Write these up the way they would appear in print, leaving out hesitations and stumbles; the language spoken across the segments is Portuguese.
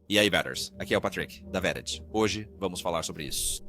E aí, Vetters? Aqui é o Patrick, da Vetted. Hoje vamos falar sobre isso.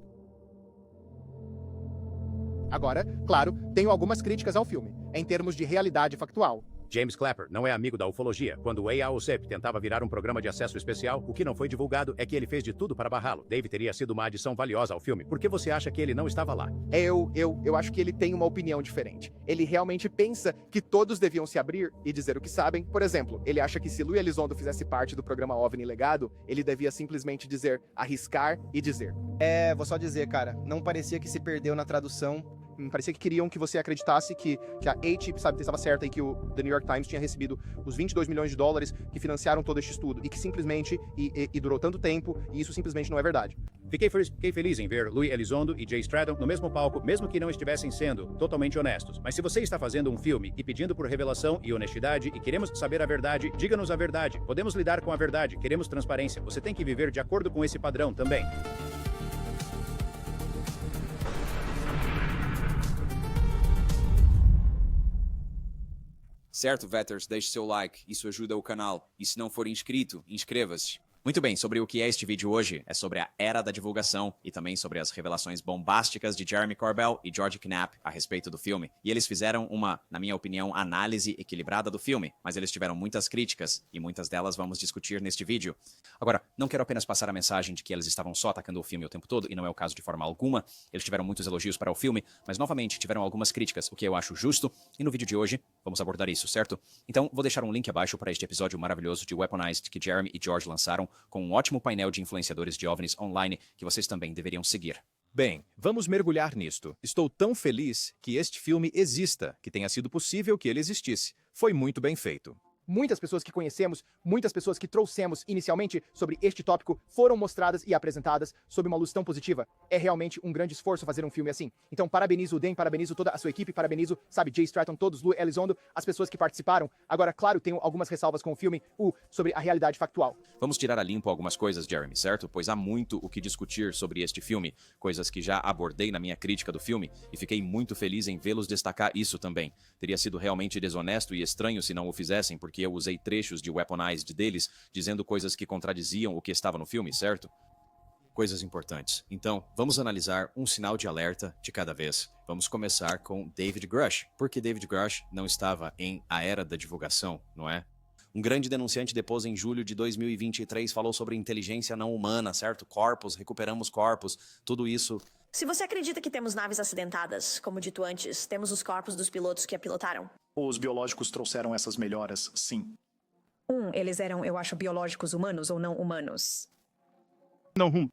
Agora, claro, tenho algumas críticas ao filme, em termos de realidade factual. James Clapper não é amigo da ufologia. Quando o AOCEP tentava virar um programa de acesso especial, o que não foi divulgado é que ele fez de tudo para barrá-lo. Dave teria sido uma adição valiosa ao filme. Por que você acha que ele não estava lá? Eu acho que ele tem uma opinião diferente. Ele realmente pensa que todos deviam se abrir e dizer o que sabem. Por exemplo, ele acha que se Louis Elizondo fizesse parte do programa OVNI Legado, ele devia simplesmente dizer, arriscar e dizer. Vou só dizer, cara, não parecia que se perdeu na tradução. Parecia que queriam que você acreditasse que a A-Chip, sabe, estava certa e que o The New York Times tinha recebido os 22 milhões de dólares que financiaram todo este estudo e que simplesmente, e durou tanto tempo, e isso simplesmente não é verdade. Fiquei feliz em ver Louis Elizondo e Jay Stratton no mesmo palco, mesmo que não estivessem sendo totalmente honestos. Mas se você está fazendo um filme e pedindo por revelação e honestidade e queremos saber a verdade, diga-nos a verdade. Podemos lidar com a verdade, queremos transparência. Você tem que viver de acordo com esse padrão também. Certo, Vetters? Deixe seu like, isso ajuda o canal. E se não for inscrito, inscreva-se. Muito bem, sobre o que é este vídeo hoje, é sobre a era da divulgação e também sobre as revelações bombásticas de Jeremy Corbell e George Knapp a respeito do filme. E eles fizeram uma, na minha opinião, análise equilibrada do filme, mas eles tiveram muitas críticas e muitas delas vamos discutir neste vídeo. Agora, não quero apenas passar a mensagem de que eles estavam só atacando o filme o tempo todo, e não é o caso de forma alguma. Eles tiveram muitos elogios para o filme, mas novamente tiveram algumas críticas, o que eu acho justo, e no vídeo de hoje vamos abordar isso, certo? Então, vou deixar um link abaixo para este episódio maravilhoso de Weaponized que Jeremy e George lançaram, com um ótimo painel de influenciadores de OVNIs online que vocês também deveriam seguir. Bem, vamos mergulhar nisto. Estou tão feliz que este filme exista, que tenha sido possível que ele existisse. Foi muito bem feito. Muitas pessoas que conhecemos, muitas pessoas que trouxemos inicialmente sobre este tópico foram mostradas e apresentadas sob uma luz tão positiva. É realmente um grande esforço fazer um filme assim. Então parabenizo o Dan, parabenizo toda a sua equipe, parabenizo, sabe, Jay Stratton, todos, Lou Elizondo, as pessoas que participaram. Agora, claro, tenho algumas ressalvas com o filme, sobre a realidade factual. Vamos tirar a limpo algumas coisas, Jeremy, certo? Pois há muito o que discutir sobre este filme, coisas que já abordei na minha crítica do filme, e fiquei muito feliz em vê-los destacar isso também. Teria sido realmente desonesto e estranho se não o fizessem, porque eu usei trechos de Weaponized deles, dizendo coisas que contradiziam o que estava no filme, certo? Coisas importantes. Então, vamos analisar um sinal de alerta de cada vez. Vamos começar com David Grush, porque David Grush não estava em A Era da Divulgação, não é? Um grande denunciante depois em julho de 2023 falou sobre inteligência não humana, certo? Corpos, recuperamos corpos, tudo isso. Se você acredita que temos naves acidentadas, como dito antes, temos os corpos dos pilotos que a pilotaram. Os biológicos trouxeram essas melhoras, sim. Eles eram, eu acho, biológicos humanos ou não humanos?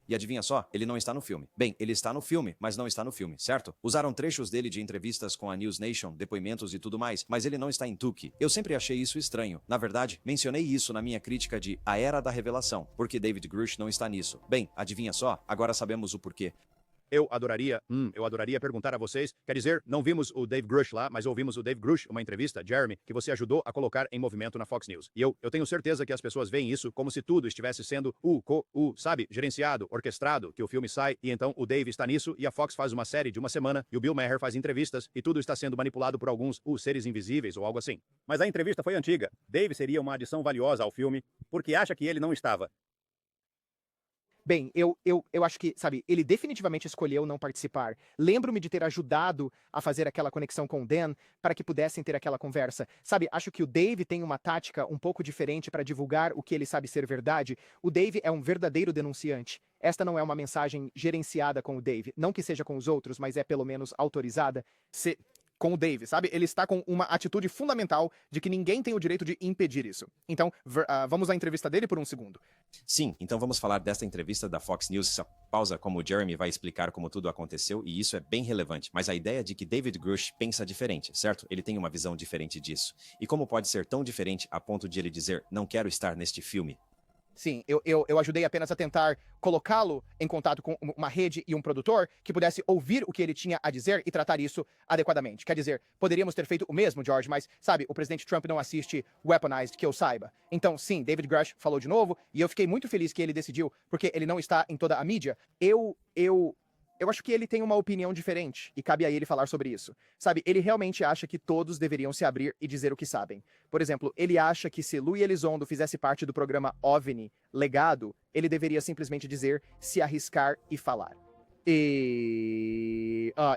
E adivinha só? Ele não está no filme. Bem, ele está no filme, mas não está no filme, certo? Usaram trechos dele de entrevistas com a News Nation, depoimentos e tudo mais, mas ele não está em Tuki. Eu sempre achei isso estranho. Na verdade, mencionei isso na minha crítica de A Era da Revelação, porque David Grush não está nisso. Bem, adivinha só? Agora sabemos o porquê. Eu adoraria perguntar a vocês, quer dizer, não vimos o Dave Grush lá, mas ouvimos o Dave Grush, uma entrevista, Jeremy, que você ajudou a colocar em movimento na Fox News. E eu tenho certeza que as pessoas veem isso como se tudo estivesse sendo sabe, gerenciado, orquestrado, que o filme sai, e então o Dave está nisso, e a Fox faz uma série de uma semana, e o Bill Maher faz entrevistas, e tudo está sendo manipulado por alguns, seres invisíveis ou algo assim. Mas a entrevista foi antiga. Dave seria uma adição valiosa ao filme, porque acha que ele não estava. Bem, eu acho que, sabe, ele definitivamente escolheu não participar. Lembro-me de ter ajudado a fazer aquela conexão com o Dan para que pudessem ter aquela conversa. Sabe, acho que o Dave tem uma tática um pouco diferente para divulgar o que ele sabe ser verdade. O Dave é um verdadeiro denunciante. Esta não é uma mensagem gerenciada com o Dave. Não que seja com os outros, mas é pelo menos autorizada. Com o Dave, sabe? Ele está com uma atitude fundamental de que ninguém tem o direito de impedir isso. Então, vamos à entrevista dele por um segundo. Sim, então vamos falar desta entrevista da Fox News. Essa pausa, como o Jeremy vai explicar como tudo aconteceu, e isso é bem relevante. Mas a ideia de que David Grush pensa diferente, certo? Ele tem uma visão diferente disso. E como pode ser tão diferente a ponto de ele dizer, não quero estar neste filme? Sim, eu ajudei apenas a tentar colocá-lo em contato com uma rede e um produtor que pudesse ouvir o que ele tinha a dizer e tratar isso adequadamente. Quer dizer, poderíamos ter feito o mesmo, George, mas, sabe, o presidente Trump não assiste Weaponized, que eu saiba. Então, sim, David Grush falou de novo, e eu fiquei muito feliz que ele decidiu, porque ele não está em toda a mídia. Eu eu acho que ele tem uma opinião diferente, e cabe a ele falar sobre isso. Sabe, ele realmente acha que todos deveriam se abrir e dizer o que sabem. Por exemplo, ele acha que se Louis Elizondo fizesse parte do programa OVNI, Legado, ele deveria simplesmente dizer, se arriscar e falar.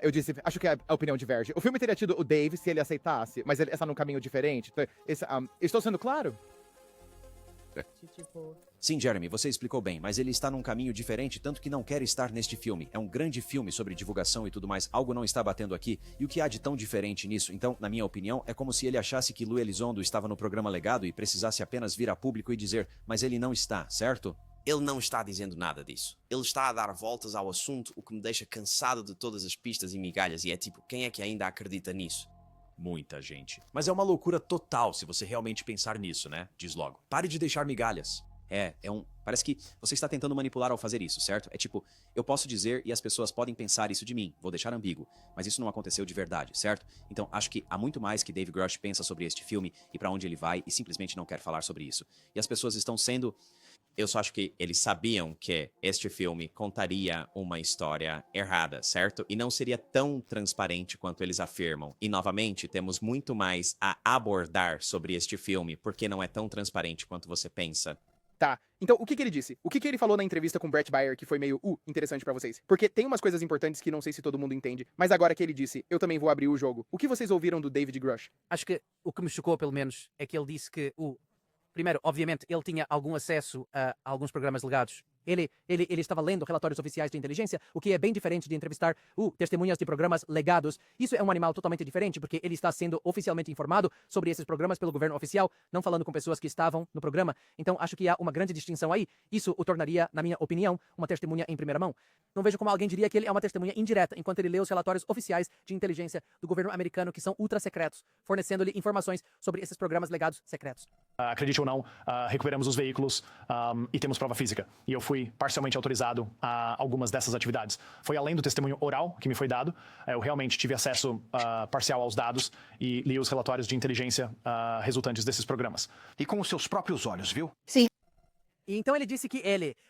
Eu disse, acho que a opinião diverge. O filme teria tido o Dave se ele aceitasse, mas ele está num caminho diferente. Estou sendo claro? Sim, Jeremy, você explicou bem, mas ele está num caminho diferente, tanto que não quer estar neste filme. É um grande filme sobre divulgação e tudo mais. Algo não está batendo aqui. E o que há de tão diferente nisso? Então, na minha opinião, é como se ele achasse que Louis Elizondo estava no programa Legado e precisasse apenas vir a público e dizer, mas ele não está, certo? Ele não está dizendo nada disso. Ele está a dar voltas ao assunto, o que me deixa cansado de todas as pistas e migalhas, e é tipo, quem é que ainda acredita nisso? Muita gente. Mas é uma loucura total se você realmente pensar nisso, né? Diz logo. Pare de deixar migalhas. Parece que você está tentando manipular ao fazer isso, certo? É tipo, eu posso dizer e as pessoas podem pensar isso de mim, vou deixar ambíguo, mas isso não aconteceu de verdade, certo? Então, acho que há muito mais que Dave Grush pensa sobre este filme e pra onde ele vai e simplesmente não quer falar sobre isso. E as pessoas estão sendo... Eu só acho que eles sabiam que este filme contaria uma história errada, certo? E não seria tão transparente quanto eles afirmam. E, novamente, temos muito mais a abordar sobre este filme, porque não é tão transparente quanto você pensa. Tá, então o que ele disse? O que ele falou na entrevista com Brett Baer que foi meio, interessante pra vocês? Porque tem umas coisas importantes que não sei se todo mundo entende, mas agora que ele disse, eu também vou abrir o jogo. O que vocês ouviram do David Grush? Acho que o que me chocou, pelo menos, é que ele disse que primeiro, obviamente, ele tinha algum acesso a alguns programas legados. Ele estava lendo relatórios oficiais de inteligência, o que é bem diferente de entrevistar testemunhas de programas legados. Isso é um animal totalmente diferente, porque ele está sendo oficialmente informado sobre esses programas pelo governo oficial, não falando com pessoas que estavam no programa. Então, acho que há uma grande distinção aí. Isso o tornaria, na minha opinião, uma testemunha em primeira mão. Não vejo como alguém diria que ele é uma testemunha indireta, enquanto ele lê os relatórios oficiais de inteligência do governo americano, que são ultra secretos, fornecendo-lhe informações sobre esses programas legados secretos. Acredite ou não, recuperamos os veículos e temos prova física. E eu fui parcialmente autorizado a algumas dessas atividades. Foi além do testemunho oral que me foi dado. Eu realmente tive acesso parcial aos dados e li os relatórios de inteligência resultantes desses programas. E com os seus próprios olhos, viu? Sim. E então ele disse que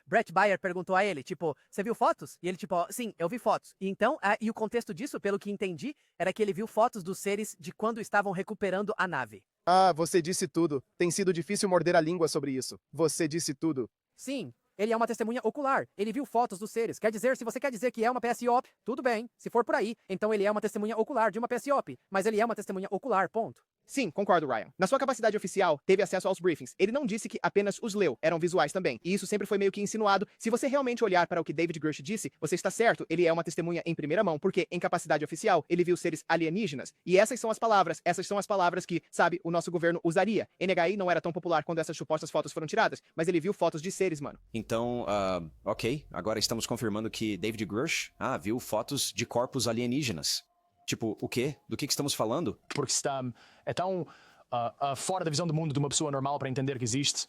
Brett Baer perguntou a ele, tipo, você viu fotos? E ele, tipo, sim, eu vi fotos. E então, e o contexto disso, pelo que entendi, era que ele viu fotos dos seres de quando estavam recuperando a nave. Você disse tudo. Tem sido difícil morder a língua sobre isso. Você disse tudo. Sim, ele é uma testemunha ocular. Ele viu fotos dos seres. Quer dizer, se você quer dizer que é uma PSOP, tudo bem. Se for por aí, então ele é uma testemunha ocular de uma PSOP. Mas ele é uma testemunha ocular, ponto. Sim, concordo, Ryan. Na sua capacidade oficial, teve acesso aos briefings. Ele não disse que apenas os leu, eram visuais também. E isso sempre foi meio que insinuado. Se você realmente olhar para o que David Grush disse, você está certo, ele é uma testemunha em primeira mão, porque em capacidade oficial, ele viu seres alienígenas. E essas são as palavras que, sabe, o nosso governo usaria. NHI não era tão popular quando essas supostas fotos foram tiradas, mas ele viu fotos de seres, mano. Então, ok, agora estamos confirmando que David Grush, viu fotos de corpos alienígenas. Tipo, o quê? Do que estamos falando? Porque é tão fora da visão do mundo de uma pessoa normal para entender que existe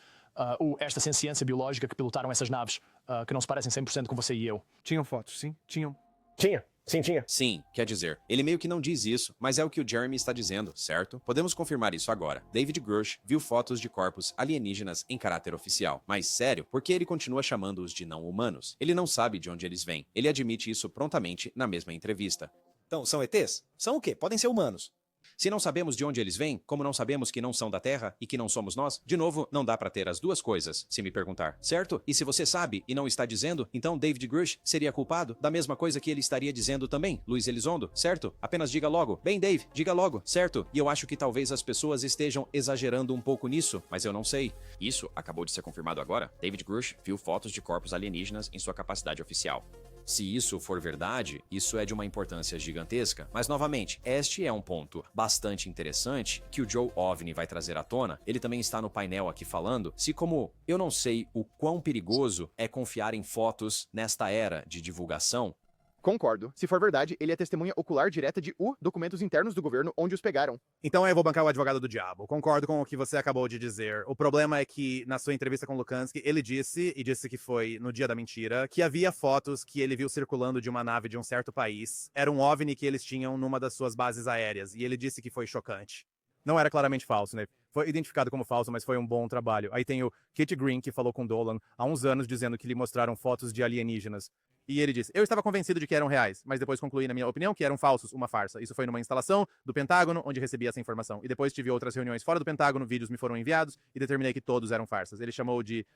esta ciência biológica que pilotaram essas naves, que não se parecem 100% com você e eu. Tinham fotos, sim? Tinham. Tinha. Sim, tinha. Sim, quer dizer, ele meio que não diz isso, mas é o que o Jeremy está dizendo, certo? Podemos confirmar isso agora. David Grush viu fotos de corpos alienígenas em caráter oficial. Mas sério, por que ele continua chamando-os de não humanos? Ele não sabe de onde eles vêm. Ele admite isso prontamente na mesma entrevista. Então, são ETs? São o quê? Podem ser humanos. Se não sabemos de onde eles vêm, como não sabemos que não são da Terra e que não somos nós, de novo, não dá pra ter as duas coisas, se me perguntar, certo? E se você sabe e não está dizendo, então David Grush seria culpado da mesma coisa que ele estaria dizendo também, Louis Elizondo, certo? Apenas diga logo, bem Dave, diga logo, certo? E eu acho que talvez as pessoas estejam exagerando um pouco nisso, mas eu não sei. Isso acabou de ser confirmado agora. David Grush viu fotos de corpos alienígenas em sua capacidade oficial. Se isso for verdade, isso é de uma importância gigantesca. Mas, novamente, este é um ponto bastante interessante que o Joe OVNI vai trazer à tona. Ele também está no painel aqui falando se como eu não sei o quão perigoso é confiar em fotos nesta era de divulgação. Concordo. Se for verdade, ele é testemunha ocular direta de documentos internos do governo onde os pegaram. Então eu vou bancar o advogado do diabo. Concordo com o que você acabou de dizer. O problema é que, na sua entrevista com Lukansky, ele disse que foi no dia da mentira, que havia fotos que ele viu circulando de uma nave de um certo país. Era um OVNI que eles tinham numa das suas bases aéreas, e ele disse que foi chocante. Não era claramente falso, né? foi identificado como falso, mas foi um bom trabalho. Aí tem o Kit Green, que falou com Dolan há uns anos, dizendo que lhe mostraram fotos de alienígenas. E ele disse, eu estava convencido de que eram reais, mas depois concluí, na minha opinião, que eram falsos, uma farsa. Isso foi numa instalação do Pentágono, onde recebi essa informação. E depois tive outras reuniões fora do Pentágono, vídeos me foram enviados, e determinei que todos eram farsas. Ele chamou de,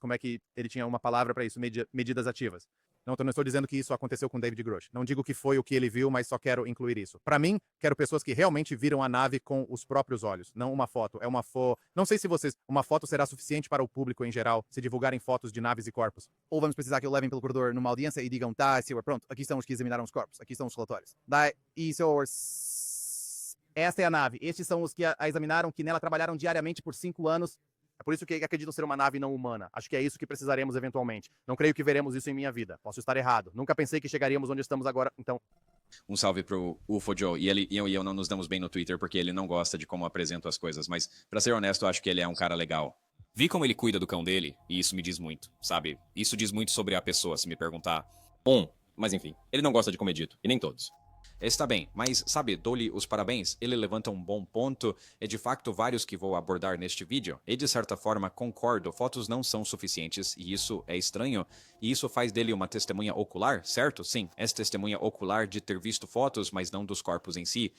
como é que ele tinha uma palavra para isso, medidas ativas. Não estou dizendo que isso aconteceu com David Grush. Não digo que foi o que ele viu, mas só quero incluir isso. Para mim, quero pessoas que realmente viram a nave com os próprios olhos, não uma foto. É uma Não sei se uma foto será suficiente para o público em geral, se divulgarem fotos de naves e corpos. Ou vamos precisar que o levem pelo corredor numa audiência e digam, tá, senhor, pronto, aqui estão os que examinaram os corpos, aqui estão os relatórios. Daí, esta é a nave. Estes são os que a examinaram, que nela trabalharam diariamente por 5 anos. É por isso que acredito ser uma nave não humana. Acho que é isso que precisaremos eventualmente. Não creio que veremos isso em minha vida. Posso estar errado. Nunca pensei que chegaríamos onde estamos agora, então... Um salve pro UFO Joe. E eu não nos damos bem no Twitter porque ele não gosta de como apresento as coisas. Mas, pra ser honesto, acho que ele é um cara legal. Vi como ele cuida do cão dele e isso me diz muito, sabe? Isso diz muito sobre a pessoa, se me perguntar. Mas enfim, ele não gosta de comer dito. E nem todos. Está bem, mas, sabe, dou-lhe os parabéns, ele levanta um bom ponto, e de facto vários que vou abordar neste vídeo, e de certa forma concordo, fotos não são suficientes, e isso é estranho, e isso faz dele uma testemunha ocular, certo? Sim, é testemunha ocular de ter visto fotos, mas não dos corpos em si.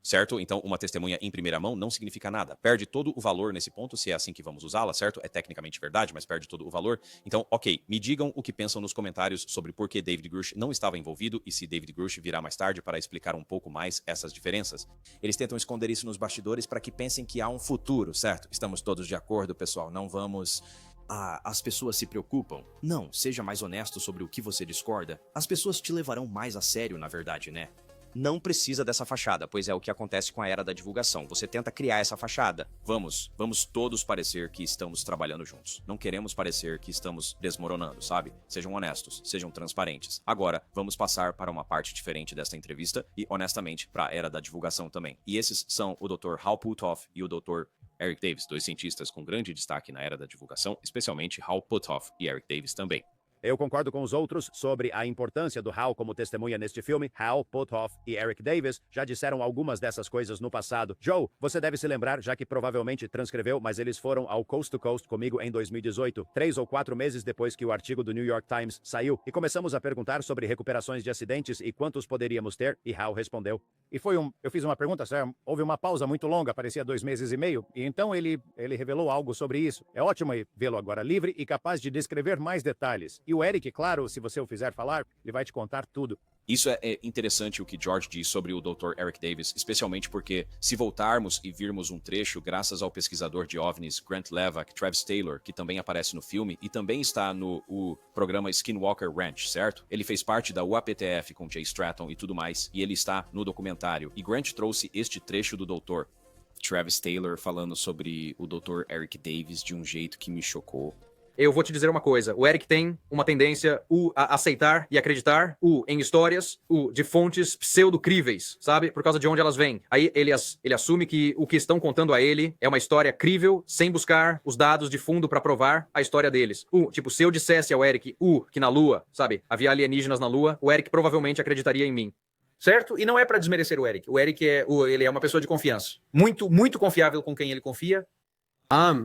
Certo? Então, uma testemunha em primeira mão não significa nada. Perde todo o valor nesse ponto, se é assim que vamos usá-la, certo? É tecnicamente verdade, mas perde todo o valor. Então, ok, me digam o que pensam nos comentários sobre por que David Grush não estava envolvido e se David Grush virá mais tarde para explicar um pouco mais essas diferenças. Eles tentam esconder isso nos bastidores para que pensem que há um futuro, certo? Estamos todos de acordo, pessoal, não vamos... as pessoas se preocupam. Não, seja mais honesto sobre o que você discorda. As pessoas te levarão mais a sério, na verdade, né? Não precisa dessa fachada, pois é o que acontece com a era da divulgação. Você tenta criar essa fachada. Vamos todos parecer que estamos trabalhando juntos. Não queremos parecer que estamos desmoronando, sabe? Sejam honestos, sejam transparentes. Agora, vamos passar para uma parte diferente desta entrevista e, honestamente, para a era da divulgação também. E esses são o Dr. Hal Puthoff e o Dr. Eric Davis, dois cientistas com grande destaque na era da divulgação, especialmente Hal Puthoff e Eric Davis também. Eu concordo com os outros sobre a importância do Hal como testemunha neste filme. Hal, Puthoff e Eric Davis já disseram algumas dessas coisas no passado. Joe, você deve se lembrar, já que provavelmente transcreveu, mas eles foram ao Coast to Coast comigo em 2018, 3 ou 4 meses depois que o artigo do New York Times saiu, e começamos a perguntar sobre recuperações de acidentes e quantos poderíamos ter, e Hal respondeu. E eu fiz uma pergunta, sério, houve uma pausa muito longa, parecia 2 meses e meio, e então ele revelou algo sobre isso. É ótimo vê-lo agora livre e capaz de descrever mais detalhes. E o Eric, claro, se você o fizer falar, ele vai te contar tudo. Isso é interessante o que George diz sobre o Dr. Eric Davis, especialmente porque, se voltarmos e virmos um trecho graças ao pesquisador de OVNIs Grant Levac, Travis Taylor, que também aparece no filme e também está no programa Skinwalker Ranch, certo? Ele fez parte da UAPTF com Jay Stratton e tudo mais, e ele está no documentário. E Grant trouxe este trecho do Dr. Travis Taylor falando sobre o Dr. Eric Davis de um jeito que me chocou. Eu vou te dizer uma coisa, o Eric tem uma tendência a aceitar e acreditar em histórias de fontes pseudo-críveis, sabe? Por causa de onde elas vêm. Aí ele assume que o que estão contando a ele é uma história crível, sem buscar os dados de fundo pra provar a história deles. Tipo, se eu dissesse ao Eric, que na Lua, sabe, havia alienígenas na Lua, o Eric provavelmente acreditaria em mim. Certo? E não é pra desmerecer o Eric. O Eric ele é uma pessoa de confiança. Muito, muito confiável com quem ele confia.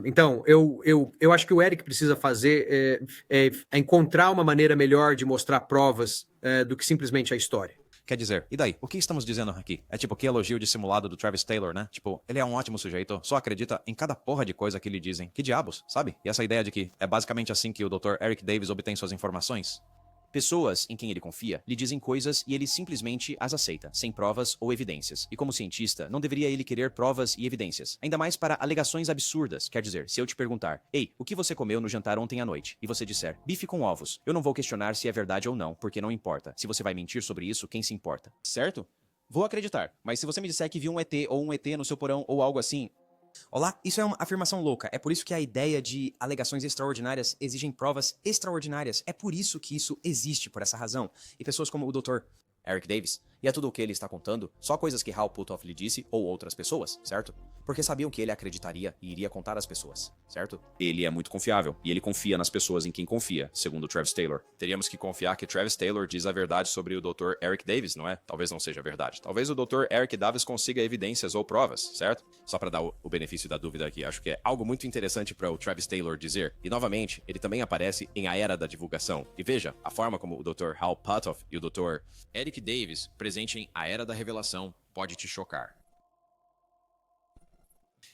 Então, eu acho que o Eric precisa fazer é encontrar uma maneira melhor de mostrar provas do que simplesmente a história. Quer dizer, e daí? O que estamos dizendo aqui? É tipo que elogio dissimulado do Travis Taylor, né? Tipo, ele é um ótimo sujeito, só acredita em cada porra de coisa que lhe dizem. Que diabos, sabe? E essa ideia de que é basicamente assim que o Dr. Eric Davis obtém suas informações? Pessoas em quem ele confia lhe dizem coisas e ele simplesmente as aceita, sem provas ou evidências. E como cientista, não deveria ele querer provas e evidências. Ainda mais para alegações absurdas. Quer dizer, se eu te perguntar, ei, o que você comeu no jantar ontem à noite? E você disser, bife com ovos. Eu não vou questionar se é verdade ou não, porque não importa. Se você vai mentir sobre isso, quem se importa? Certo? Vou acreditar. Mas se você me disser que viu um ET ou um ET no seu porão ou algo assim... Olá, isso é uma afirmação louca. É por isso que a ideia de alegações extraordinárias exigem provas extraordinárias. É por isso que isso existe, por essa razão. E pessoas como o Dr. Eric Davis, E é tudo o que ele está contando, só coisas que Hal Puthoff lhe disse ou outras pessoas, certo? Porque sabiam que ele acreditaria e iria contar às pessoas, certo? Ele é muito confiável, e ele confia nas pessoas em quem confia, segundo Travis Taylor. Teríamos que confiar que Travis Taylor diz a verdade sobre o Dr. Eric Davis, não é? Talvez não seja verdade. Talvez o Dr. Eric Davis consiga evidências ou provas, certo? Só para dar o benefício da dúvida aqui, acho que é algo muito interessante para o Travis Taylor dizer. E novamente, ele também aparece em A Era da Divulgação. E veja, a forma como o Dr. Hal Puthoff e o Dr. Eric Davis presentem A Era da Revelação pode te chocar.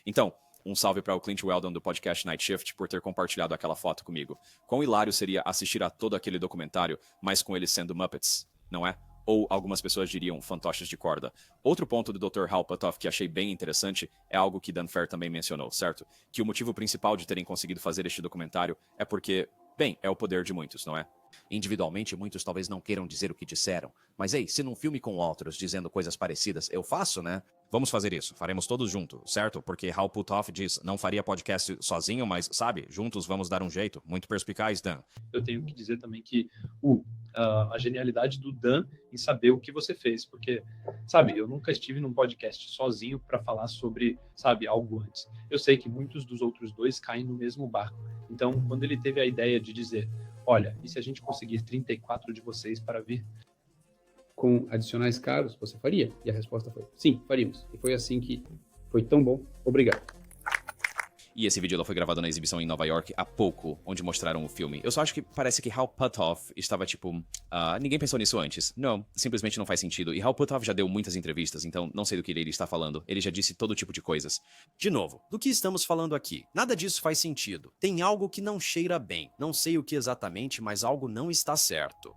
Então, um salve para o Clint Weldon do podcast Night Shift por ter compartilhado aquela foto comigo. Quão hilário seria assistir a todo aquele documentário, mas com eles sendo Muppets, não é? Ou algumas pessoas diriam fantoches de corda. Outro ponto do Dr. Hal Puthoff que achei bem interessante é algo que Dan Fair também mencionou, certo? Que o motivo principal de terem conseguido fazer este documentário é porque, bem, é o poder de muitos, não é? Individualmente, muitos talvez não queiram dizer o que disseram. Mas ei, se num filme com outros dizendo coisas parecidas, eu faço, né? Vamos fazer isso, faremos todos juntos, certo? Porque Hal Puthoff diz, não faria podcast sozinho, mas, sabe, juntos vamos dar um jeito. Muito perspicaz, Dan. Eu tenho que dizer também que a genialidade do Dan em saber o que você fez, porque, sabe, eu nunca estive num podcast sozinho para falar sobre, sabe, algo antes. Eu sei que muitos dos outros dois caem no mesmo barco. Então, quando ele teve a ideia de dizer, olha, e se a gente conseguir 34 de vocês para vir com adicionais caros, você faria? E a resposta foi, sim, faríamos. E foi assim que foi tão bom. Obrigado. E esse vídeo foi gravado na exibição em Nova York há pouco, onde mostraram o filme. Eu só acho que parece que Hal Puthoff estava tipo... ninguém pensou nisso antes. Não, simplesmente não faz sentido. E Hal Puthoff já deu muitas entrevistas, então não sei do que ele está falando. Ele já disse todo tipo de coisas. De novo, do que estamos falando aqui? Nada disso faz sentido. Tem algo que não cheira bem. Não sei o que exatamente, mas algo não está certo.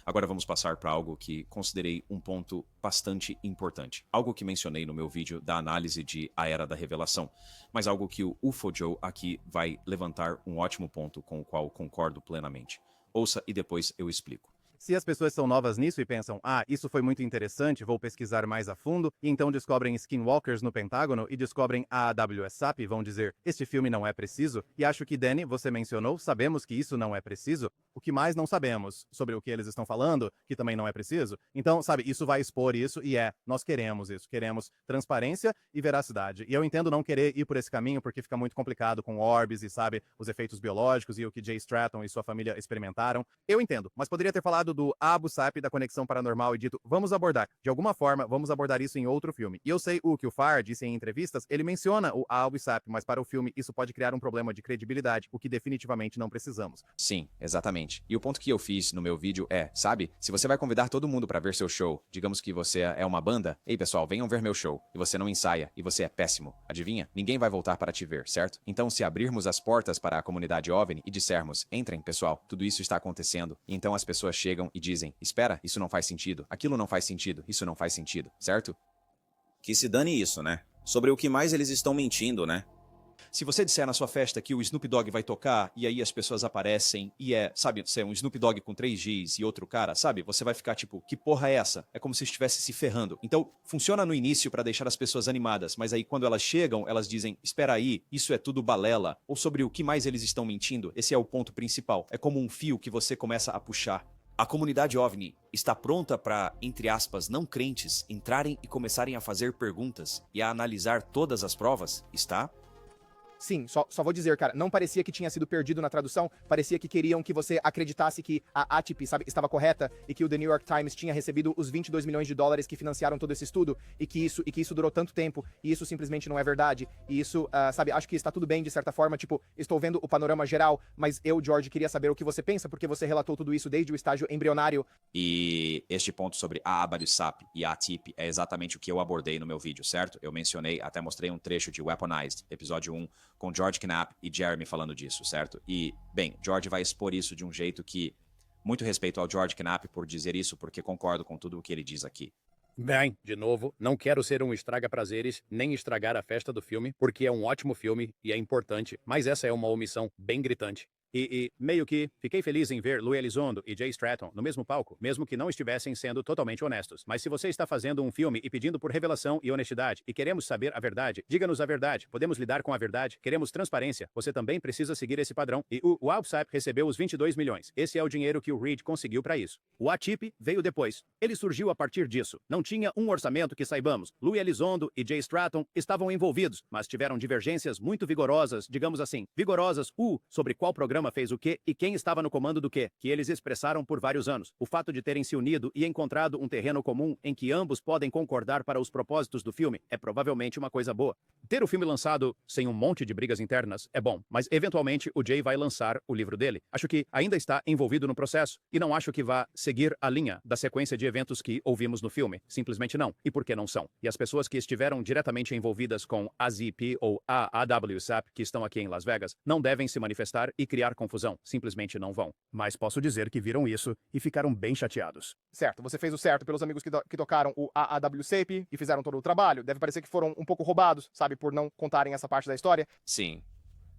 Agora vamos passar para algo que considerei um ponto bastante importante. Algo que mencionei no meu vídeo da análise de A Era da Revelação, mas algo que o UFO Joe aqui vai levantar um ótimo ponto com o qual concordo plenamente. Ouça e depois eu explico. Se as pessoas são novas nisso e pensam, isso foi muito interessante, vou pesquisar mais a fundo, e então descobrem skinwalkers no Pentágono e descobrem a AWSAP, vão dizer, este filme não é preciso, e acho que, Danny, você mencionou, sabemos que isso não é preciso, o que mais não sabemos sobre o que eles estão falando, que também não é preciso, então, sabe, isso vai expor isso, e nós queremos isso, queremos transparência e veracidade, e eu entendo não querer ir por esse caminho, porque fica muito complicado com orbes e, sabe, os efeitos biológicos e o que Jay Stratton e sua família experimentaram, eu entendo, mas poderia ter falado do Abu Sap da Conexão Paranormal e dito, vamos abordar, de alguma forma, vamos abordar isso em outro filme. E eu sei o que o Farr disse em entrevistas, ele menciona o Abu Sap, mas para o filme isso pode criar um problema de credibilidade, o que definitivamente não precisamos. Sim, exatamente. E o ponto que eu fiz no meu vídeo é, sabe, se você vai convidar todo mundo para ver seu show, digamos que você é uma banda, ei pessoal, venham ver meu show, e você não ensaia, e você é péssimo, adivinha? Ninguém vai voltar para te ver, certo? Então se abrirmos as portas para a comunidade OVNI e dissermos, entrem pessoal, tudo isso está acontecendo, e então as pessoas chegam e dizem, espera, isso não faz sentido, aquilo não faz sentido, isso não faz sentido, certo? Que se dane isso, né? Sobre o que mais eles estão mentindo, né? Se você disser na sua festa que o Snoop Dogg vai tocar, e aí as pessoas aparecem, e sabe, ser um Snoop Dogg com 3 Gs e outro cara, sabe? Você vai ficar tipo, que porra é essa? É como se estivesse se ferrando. Então, funciona no início para deixar as pessoas animadas, mas aí quando elas chegam, elas dizem, espera aí, isso é tudo balela. Ou sobre o que mais eles estão mentindo, esse é o ponto principal. É como um fio que você começa a puxar. A comunidade OVNI está pronta para, entre aspas, não crentes entrarem e começarem a fazer perguntas e a analisar todas as provas? Está? Sim, só vou dizer, cara, não parecia que tinha sido perdido na tradução, parecia que queriam que você acreditasse que a ATP, sabe, estava correta e que o The New York Times tinha recebido os 22 milhões de dólares que financiaram todo esse estudo e que isso durou tanto tempo e isso simplesmente não é verdade. E isso, sabe, acho que está tudo bem de certa forma, tipo, estou vendo o panorama geral, mas eu, George, queria saber o que você pensa porque você relatou tudo isso desde o estágio embrionário. E este ponto sobre a AWSAP e a ATIP é exatamente o que eu abordei no meu vídeo, certo? Eu mencionei, até mostrei um trecho de Weaponized, episódio 1, com George Knapp e Jeremy falando disso, certo? E, bem, George vai expor isso de um jeito que... Muito respeito ao George Knapp por dizer isso, porque concordo com tudo o que ele diz aqui. Bem, de novo, não quero ser um estraga-prazeres, nem estragar a festa do filme, porque é um ótimo filme e é importante, mas essa é uma omissão bem gritante. E meio que fiquei feliz em ver Lou Elizondo e Jay Stratton no mesmo palco, mesmo que não estivessem sendo totalmente honestos. Mas se você está fazendo um filme e pedindo por revelação e honestidade, e queremos saber a verdade, diga-nos a verdade, podemos lidar com a verdade, queremos transparência, você também precisa seguir esse padrão. E o WAPSAP recebeu os 22 milhões. Esse é o dinheiro que o Reed conseguiu para isso. O ATIP veio depois. Ele surgiu a partir disso. Não tinha um orçamento que saibamos. Lou Elizondo e Jay Stratton estavam envolvidos, mas tiveram divergências muito vigorosas, digamos assim, vigorosas, sobre qual programa fez o quê e quem estava no comando do quê, que eles expressaram por vários anos. O fato de terem se unido e encontrado um terreno comum em que ambos podem concordar para os propósitos do filme é provavelmente uma coisa boa. Ter o filme lançado sem um monte de brigas internas é bom, mas eventualmente o Jay vai lançar o livro dele. Acho que ainda está envolvido no processo e não acho que vá seguir a linha da sequência de eventos que ouvimos no filme. Simplesmente não. E por que não são? E as pessoas que estiveram diretamente envolvidas com a ZP ou a AWSAP que estão aqui em Las Vegas não devem se manifestar e criar confusão. Simplesmente não vão. Mas posso dizer que viram isso e ficaram bem chateados. Certo, você fez o certo pelos amigos que tocaram o AAWSAP e fizeram todo o trabalho. Deve parecer que foram um pouco roubados, sabe, por não contarem essa parte da história. Sim.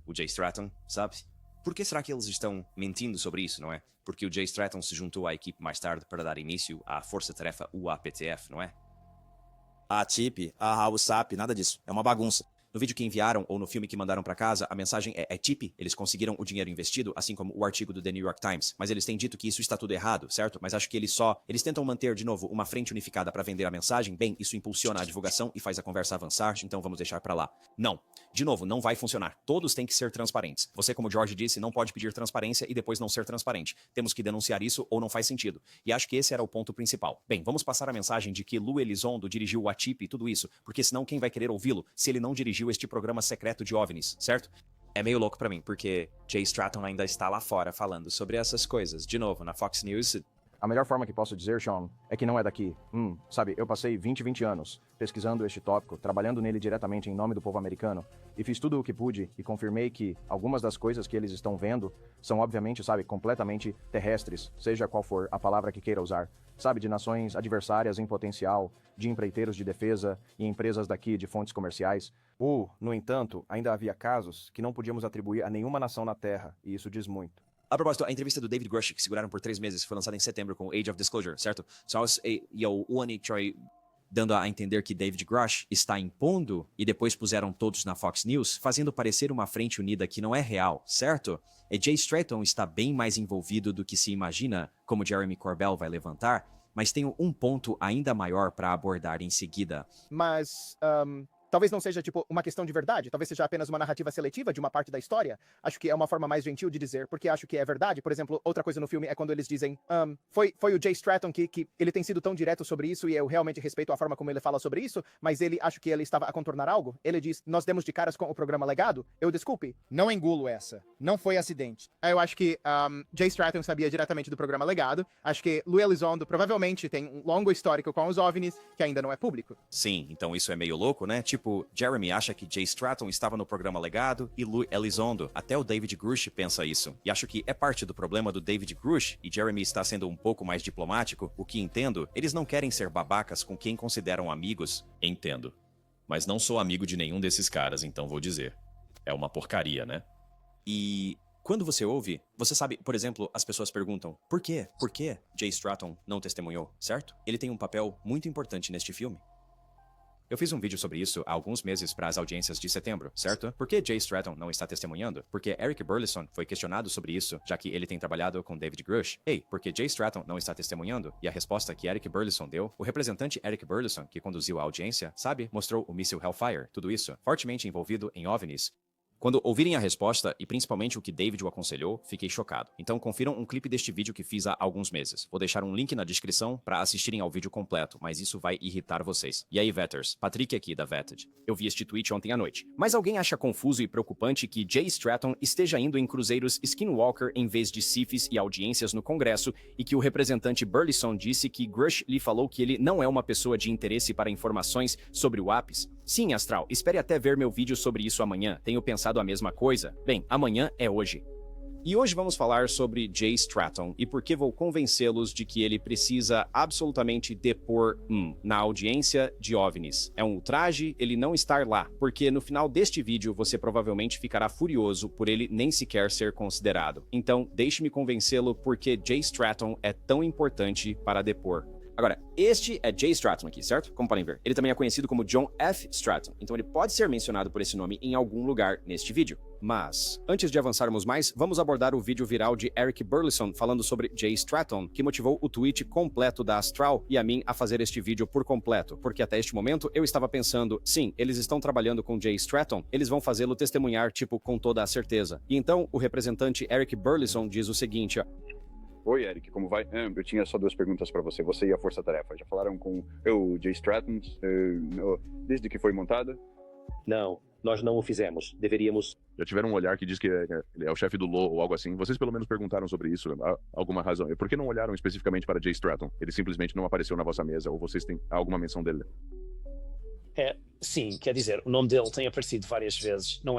O Jay Stratton, sabe? Por que será que eles estão mentindo sobre isso, não é? Porque o Jay Stratton se juntou à equipe mais tarde para dar início à força-tarefa UAPTF, não é? A ATIP, a WAPSAP, nada disso. É uma bagunça. No vídeo que enviaram ou no filme que mandaram pra casa, a mensagem é tip, eles conseguiram o dinheiro investido, assim como o artigo do The New York Times. Mas eles têm dito que isso está tudo errado, certo? Mas acho que eles tentam manter, de novo, uma frente unificada pra vender a mensagem. Bem, isso impulsiona a divulgação e faz a conversa avançar, então vamos deixar pra lá. Não. De novo, não vai funcionar. Todos têm que ser transparentes. Você, como George disse, não pode pedir transparência e depois não ser transparente. Temos que denunciar isso ou não faz sentido. E acho que esse era o ponto principal. Bem, vamos passar a mensagem de que Lou Elizondo dirigiu o ATIP e tudo isso, porque senão quem vai querer ouvi-lo se ele não dirigiu este programa secreto de OVNIs, certo? É meio louco pra mim, porque Jay Stratton ainda está lá fora falando sobre essas coisas. De novo, na Fox News... A melhor forma que posso dizer, Sean, é que não é daqui. Sabe, eu passei 20 anos pesquisando este tópico, trabalhando nele diretamente em nome do povo americano, e fiz tudo o que pude e confirmei que algumas das coisas que eles estão vendo são obviamente, sabe, completamente terrestres, seja qual for a palavra que queira usar. Sabe, de nações adversárias em potencial, de empreiteiros de defesa e empresas daqui de fontes comerciais. No entanto, ainda havia casos que não podíamos atribuir a nenhuma nação na Terra, e isso diz muito. A propósito, a entrevista do David Grush, que seguraram por 3 meses, foi lançada em setembro com Age of Disclosure, certo? E o Uani Choi dando a entender que David Grush está impondo, e depois puseram todos na Fox News, fazendo parecer uma frente unida que não é real, certo? E Jay Stratton está bem mais envolvido do que se imagina, como Jeremy Corbell vai levantar, mas tenho um ponto ainda maior para abordar em seguida. Mas, talvez não seja, tipo, uma questão de verdade. Talvez seja apenas uma narrativa seletiva de uma parte da história. Acho que é uma forma mais gentil de dizer, porque acho que é verdade. Por exemplo, outra coisa no filme é quando eles dizem foi o Jay Stratton que ele tem sido tão direto sobre isso e eu realmente respeito a forma como ele fala sobre isso, mas acho que ele estava a contornar algo. Ele diz, nós demos de caras com o programa Legado. Eu desculpe. Não engulo essa. Não foi acidente. Eu acho que Jay Stratton sabia diretamente do programa Legado. Acho que Lou Elizondo provavelmente tem um longo histórico com os OVNIs que ainda não é público. Sim, então isso é meio louco, né? Tipo, Jeremy acha que Jay Stratton estava no programa Legado e Lou Elizondo. Até o David Grush pensa isso. E acho que é parte do problema do David Grush, e Jeremy está sendo um pouco mais diplomático, o que entendo, eles não querem ser babacas com quem consideram amigos. Entendo. Mas não sou amigo de nenhum desses caras, então vou dizer. É uma porcaria, né? E quando você ouve, você sabe, por exemplo, as pessoas perguntam, por quê? Por que Jay Stratton não testemunhou, certo? Ele tem um papel muito importante neste filme. Eu fiz um vídeo sobre isso há alguns meses para as audiências de setembro, certo? Por que Jay Stratton não está testemunhando? Porque Eric Burleson foi questionado sobre isso, já que ele tem trabalhado com David Grush. Ei, por que Jay Stratton não está testemunhando? E a resposta que Eric Burleson deu, o representante Eric Burleson, que conduziu a audiência, sabe, mostrou o míssil Hellfire, tudo isso, fortemente envolvido em OVNIs. Quando ouvirem a resposta, e principalmente o que David o aconselhou, fiquei chocado. Então confiram um clipe deste vídeo que fiz há alguns meses. Vou deixar um link na descrição para assistirem ao vídeo completo, mas isso vai irritar vocês. E aí, Vetters? Patrick aqui da Vetted. Eu vi este tweet ontem à noite. Mas alguém acha confuso e preocupante que Jay Stratton esteja indo em cruzeiros Skinwalker em vez de CIFs e audiências no Congresso, e que o representante Burleson disse que Grush lhe falou que ele não é uma pessoa de interesse para informações sobre o APIS? Sim, Astral, espere até ver meu vídeo sobre isso amanhã. Tenho pensado a mesma coisa. Bem, amanhã é hoje. E hoje vamos falar sobre Jay Stratton e por que vou convencê-los de que ele precisa absolutamente depor na audiência de OVNIs. É um ultraje ele não estar lá, porque no final deste vídeo você provavelmente ficará furioso por ele nem sequer ser considerado. Então, deixe-me convencê-lo porque Jay Stratton é tão importante para depor. Agora, este é Jay Stratton aqui, certo? Como podem ver. Ele também é conhecido como John F. Stratton, então ele pode ser mencionado por esse nome em algum lugar neste vídeo. Mas, antes de avançarmos mais, vamos abordar o vídeo viral de Eric Burleson falando sobre Jay Stratton, que motivou o tweet completo da Astral e a mim a fazer este vídeo por completo, porque até este momento eu estava pensando, sim, eles estão trabalhando com Jay Stratton, eles vão fazê-lo testemunhar, tipo, com toda a certeza. E então, o representante Eric Burleson diz o seguinte, ó. Oi, Eric, como vai? Eu tinha só 2 perguntas para você. Você e a Força Tarefa já falaram com o Jay Stratton desde que foi montada? Não, nós não o fizemos. Deveríamos... Já tiveram um olhar que diz que ele é o chefe do LoL ou algo assim. Vocês pelo menos perguntaram sobre isso, alguma razão. Por que não olharam especificamente para Jay Stratton? Ele simplesmente não apareceu na vossa mesa ou vocês têm alguma menção dele? Sim, quer dizer, o nome dele tem aparecido várias vezes. Não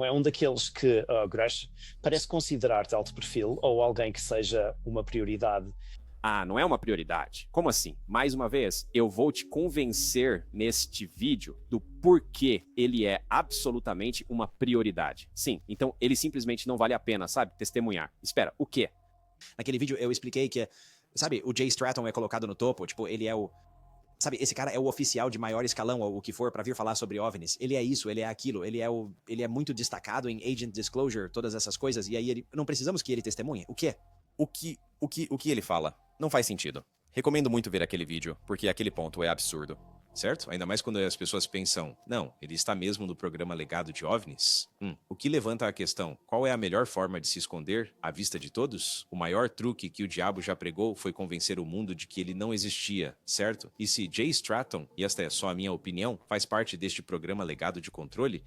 é um daqueles que Grush parece considerar de alto perfil ou alguém que seja uma prioridade. Ah, não é uma prioridade? Como assim? Mais uma vez, eu vou te convencer neste vídeo do porquê ele é absolutamente uma prioridade. Sim, então ele simplesmente não vale a pena, sabe? Testemunhar. Espera, o quê? Naquele vídeo eu expliquei que, sabe, o Jay Stratton é colocado no topo, tipo, ele é o... Sabe, esse cara é o oficial de maior escalão, ou o que for, pra vir falar sobre OVNIs. Ele é isso, ele é aquilo, ele é muito destacado em Agent Disclosure, todas essas coisas, e aí não precisamos que ele testemunhe. O quê? O que ele fala? Não faz sentido. Recomendo muito ver aquele vídeo, porque aquele ponto é absurdo. Certo? Ainda mais quando as pessoas pensam, não, ele está mesmo no programa Legado de OVNIs? O que levanta a questão, qual é a melhor forma de se esconder à vista de todos? O maior truque que o diabo já pregou foi convencer o mundo de que ele não existia, certo? E se Jay Stratton, e esta é só a minha opinião, faz parte deste programa Legado de Controle,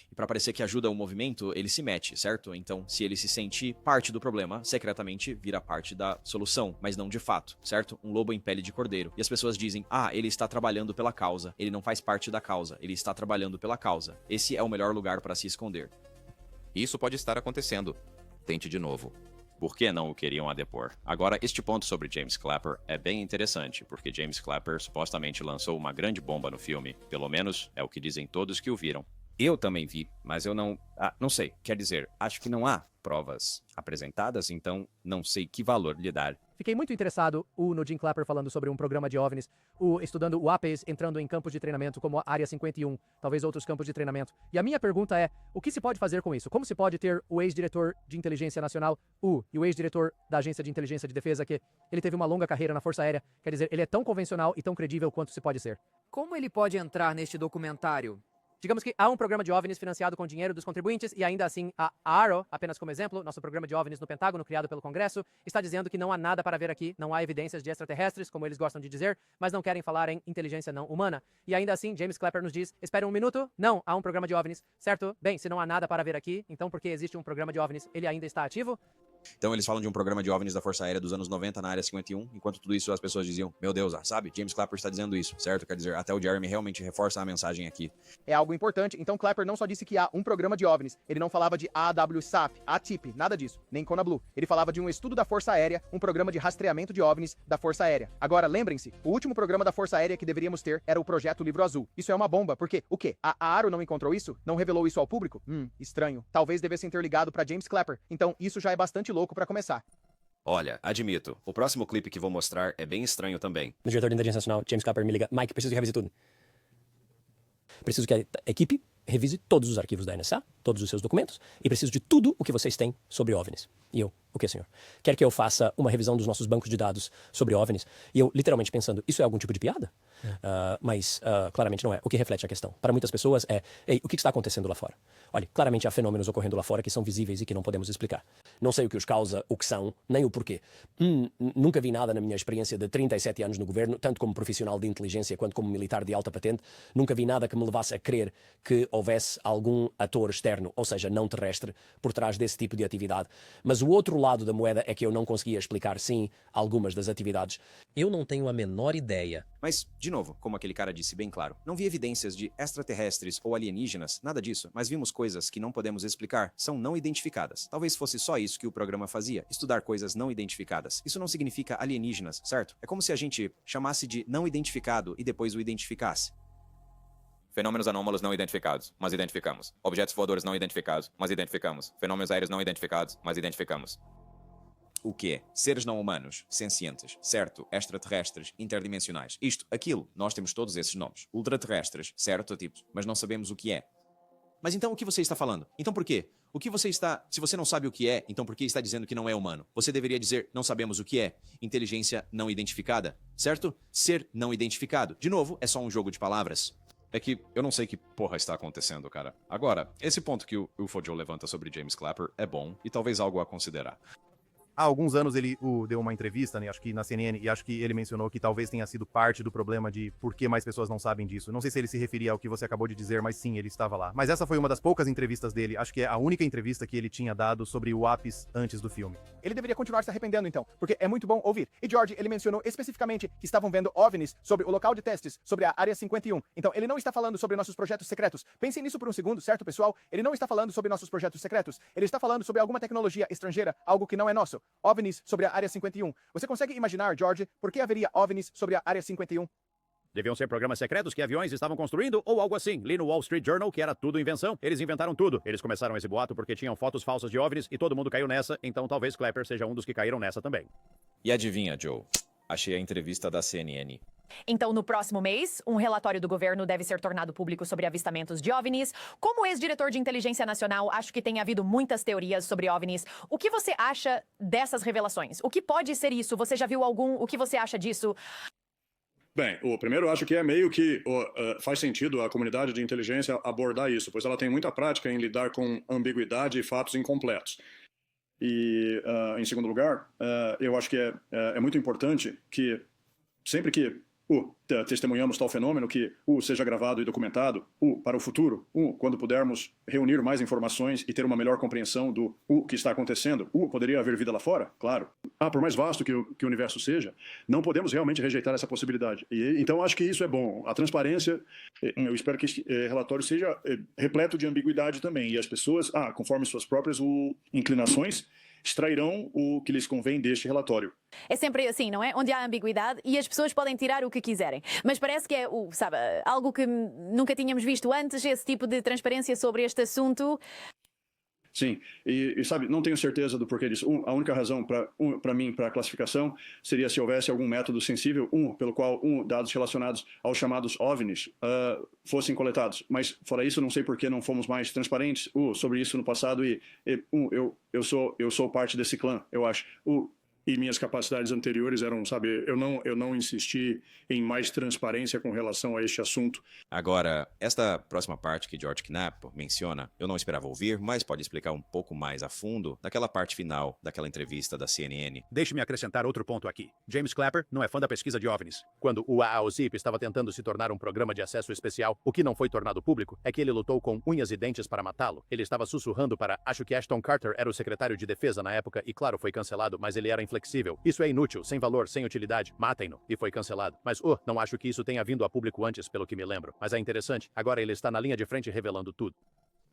e para parecer que ajuda o movimento, ele se mete, certo? Então, se ele se sente parte do problema, secretamente vira parte da solução, mas não de fato, certo? Um lobo em pele de cordeiro. E as pessoas dizem, ele está trabalhando pela causa, ele não faz parte da causa, ele está trabalhando pela causa. Esse é o melhor lugar para se esconder. Isso pode estar acontecendo. Tente de novo. Por que não o queriam a depor? Agora, este ponto sobre James Clapper é bem interessante, porque James Clapper supostamente lançou uma grande bomba no filme. Pelo menos é o que dizem todos que o viram. Eu também vi, mas eu não sei. Quer dizer, acho que não há provas apresentadas, então não sei que valor lhe dar. Fiquei muito interessado no Jim Clapper falando sobre um programa de OVNIs, estudando o APES entrando em campos de treinamento como a Área 51, talvez outros campos de treinamento. E a minha pergunta é, o que se pode fazer com isso? Como se pode ter o ex-diretor de inteligência nacional, e o ex-diretor da Agência de Inteligência de Defesa, que ele teve uma longa carreira na Força Aérea, quer dizer, ele é tão convencional e tão credível quanto se pode ser. Como ele pode entrar neste documentário? Digamos que há um programa de OVNIs financiado com dinheiro dos contribuintes e ainda assim a AARO, apenas como exemplo, nosso programa de OVNIs no Pentágono, criado pelo Congresso, está dizendo que não há nada para ver aqui, não há evidências de extraterrestres, como eles gostam de dizer, mas não querem falar em inteligência não humana. E ainda assim, James Clapper nos diz, espera um minuto, não, há um programa de OVNIs, certo? Bem, se não há nada para ver aqui, então porque existe um programa de OVNIs, ele ainda está ativo? Então eles falam de um programa de OVNIs da Força Aérea dos anos 90 na Área 51, enquanto tudo isso as pessoas diziam, meu Deus, sabe, James Clapper está dizendo isso, certo? Quer dizer, até o Jeremy realmente reforça a mensagem aqui. É algo importante, então Clapper não só disse que há um programa de OVNIs, ele não falava de AWSAP, ATIP, nada disso, nem CONABLU. Ele falava de um estudo da Força Aérea, um programa de rastreamento de OVNIs da Força Aérea. Agora, lembrem-se, o último programa da Força Aérea que deveríamos ter era o Projeto Livro Azul. Isso é uma bomba, porque, o quê? A AARO não encontrou isso? Não revelou isso ao público? Estranho. Talvez devessem ter ligado pra James Clapper. Então, isso já é bastante louco pra começar. Olha, admito, o próximo clipe que vou mostrar é bem estranho também. O diretor de inteligência nacional, James Clapper, me liga. Mike, preciso que revise tudo. Preciso que a equipe revise todos os arquivos da NSA, todos os seus documentos, e preciso de tudo o que vocês têm sobre OVNIs. E eu, o que, senhor? Quer que eu faça uma revisão dos nossos bancos de dados sobre OVNIs? E eu, literalmente pensando, isso é algum tipo de piada? Mas claramente não é. O que reflete a questão? Para muitas pessoas ei, o que está acontecendo lá fora? Olha, claramente há fenômenos ocorrendo lá fora que são visíveis e que não podemos explicar. Não sei o que os causa, o que são, nem o porquê. Nunca vi nada na minha experiência de 37 anos no governo, tanto como profissional de inteligência quanto como militar de alta patente, nunca vi nada que me levasse a crer que houvesse algum ator externo, ou seja, não terrestre, por trás desse tipo de atividade. Mas o outro lado da moeda é que eu não conseguia explicar, sim, algumas das atividades. Eu não tenho a menor ideia. Mas, de De novo, como aquele cara disse bem claro, não vi evidências de extraterrestres ou alienígenas, nada disso, mas vimos coisas que não podemos explicar, são não identificadas. Talvez fosse só isso que o programa fazia, estudar coisas não identificadas. Isso não significa alienígenas, certo? É como se a gente chamasse de não identificado e depois o identificasse. Fenômenos anômalos não identificados, mas identificamos. Objetos voadores não identificados, mas identificamos. Fenômenos aéreos não identificados, mas identificamos. O quê? Seres não humanos, sencientes, certo, extraterrestres, interdimensionais. Isto, aquilo, nós temos todos esses nomes. Ultraterrestres, certo, tipos, mas não sabemos o que é. Mas então o que você está falando? Então por quê? O que você está... Se você não sabe o que é, então por que está dizendo que não é humano? Você deveria dizer, não sabemos o que é. Inteligência não identificada, certo? Ser não identificado. De novo, é só um jogo de palavras. É que eu não sei que porra está acontecendo, cara. Agora, esse ponto que o UFO Joe levanta sobre James Clapper é bom e talvez algo a considerar. Há alguns anos ele deu uma entrevista, né, acho que na CNN, e acho que ele mencionou que talvez tenha sido parte do problema de por que mais pessoas não sabem disso. Não sei se ele se referia ao que você acabou de dizer, mas sim, ele estava lá. Mas essa foi uma das poucas entrevistas dele, acho que é a única entrevista que ele tinha dado sobre o Apis antes do filme. Ele deveria continuar se arrependendo, então, porque é muito bom ouvir. E George, ele mencionou especificamente que estavam vendo OVNIs sobre o local de testes, sobre a Área 51. Então, ele não está falando sobre nossos projetos secretos. Pensem nisso por um segundo, certo, pessoal? Ele não está falando sobre nossos projetos secretos. Ele está falando sobre alguma tecnologia estrangeira, algo que não é nosso. OVNIs sobre a Área 51. Você consegue imaginar, George, por que haveria OVNIs sobre a Área 51? Deviam ser programas secretos que aviões estavam construindo ou algo assim. Li no Wall Street Journal que era tudo invenção. Eles inventaram tudo. Eles começaram esse boato porque tinham fotos falsas de OVNIs e todo mundo caiu nessa, então talvez Clapper seja um dos que caíram nessa também. E adivinha, Joe? Achei a entrevista da CNN. Então, no próximo mês, um relatório do governo deve ser tornado público sobre avistamentos de OVNIs. Como ex-diretor de inteligência nacional, acho que tem havido muitas teorias sobre OVNIs. O que você acha dessas revelações? O que pode ser isso? Você já viu algum? O que você acha disso? Bem, primeiro eu acho que é meio que faz sentido a comunidade de inteligência abordar isso, pois ela tem muita prática em lidar com ambiguidade e fatos incompletos. E, em segundo lugar, eu acho que é muito importante que sempre que testemunhamos tal fenômeno, que seja gravado e documentado, para o futuro, quando pudermos reunir mais informações e ter uma melhor compreensão do que está acontecendo, poderia haver vida lá fora? Claro. Por mais vasto que o universo seja, não podemos realmente rejeitar essa possibilidade. Então, acho que isso é bom. A transparência, eu espero que este relatório seja repleto de ambiguidade também, e as pessoas, conforme suas próprias inclinações, extrairão o que lhes convém deste relatório. É sempre assim, não é? Onde há ambiguidade e as pessoas podem tirar o que quiserem. Mas parece que é, sabe, algo que nunca tínhamos visto antes, esse tipo de transparência sobre este assunto. Sim, e sabe, não tenho certeza do porquê disso. A única razão para mim, para a classificação, seria se houvesse algum método sensível, pelo qual dados relacionados aos chamados OVNIs fossem coletados. Mas, fora isso, não sei por que não fomos mais transparentes sobre isso no passado e eu sou parte desse clã, eu acho. E minhas capacidades anteriores eram, sabe, eu não insisti em mais transparência com relação a este assunto. Agora, esta próxima parte que George Knapp menciona, eu não esperava ouvir, mas pode explicar um pouco mais a fundo daquela parte final daquela entrevista da CNN. Deixe-me acrescentar outro ponto aqui. James Clapper não é fã da pesquisa de OVNIs. Quando o AAOCIP estava tentando se tornar um programa de acesso especial, o que não foi tornado público é que ele lutou com unhas e dentes para matá-lo. Ele estava sussurrando para, acho que Ashton Carter era o secretário de defesa na época e claro, foi cancelado, mas ele era inflexível. Isso é inútil, sem valor, sem utilidade. Matem-no. E foi cancelado. Mas, não acho que isso tenha vindo a público antes, pelo que me lembro. Mas é interessante. Agora ele está na linha de frente revelando tudo.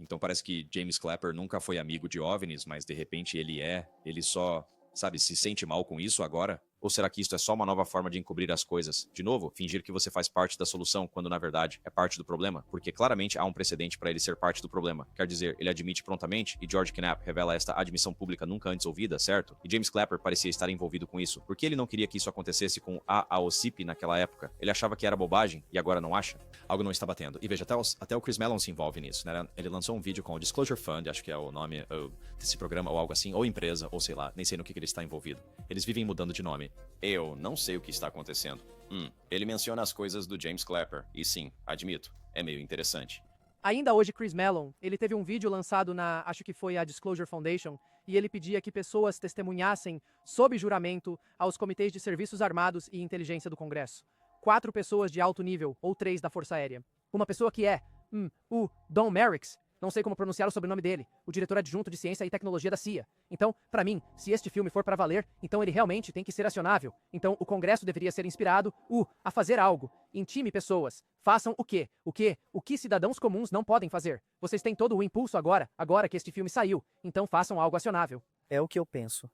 Então parece que James Clapper nunca foi amigo de OVNIs, mas de repente ele só, sabe, se sente mal com isso agora? Ou será que isso é só uma nova forma de encobrir as coisas? De novo, fingir que você faz parte da solução, quando na verdade é parte do problema? Porque claramente há um precedente para ele ser parte do problema. Quer dizer, ele admite prontamente, e George Knapp revela esta admissão pública nunca antes ouvida, certo? E James Clapper parecia estar envolvido com isso. Por que ele não queria que isso acontecesse com a AOCIP naquela época? Ele achava que era bobagem e agora não acha? Algo não está batendo. E veja, até o Chris Mellon se envolve nisso, né? Ele lançou um vídeo com o Disclosure Fund, acho que é o nome desse programa, ou algo assim, ou empresa, ou sei lá, nem sei no que ele está envolvido. Eles vivem mudando de nome. Eu não sei o que está acontecendo. Ele menciona as coisas do James Clapper, e sim, admito, é meio interessante. Ainda hoje, Chris Mellon, ele teve um vídeo lançado na, acho que foi a Disclosure Foundation, e ele pedia que pessoas testemunhassem, sob juramento, aos comitês de serviços armados e inteligência do Congresso. 4 pessoas de alto nível, ou 3 da Força Aérea. Uma pessoa que é, o Don Merricks, Não sei como pronunciar o sobrenome dele. O diretor adjunto de ciência e tecnologia da CIA. Então, pra mim, se este filme for pra valer, então ele realmente tem que ser acionável. Então, o Congresso deveria ser inspirado, a fazer algo. Intime pessoas. Façam o quê? O que cidadãos comuns não podem fazer? Vocês têm todo o impulso agora que este filme saiu. Então, façam algo acionável. É o que eu penso.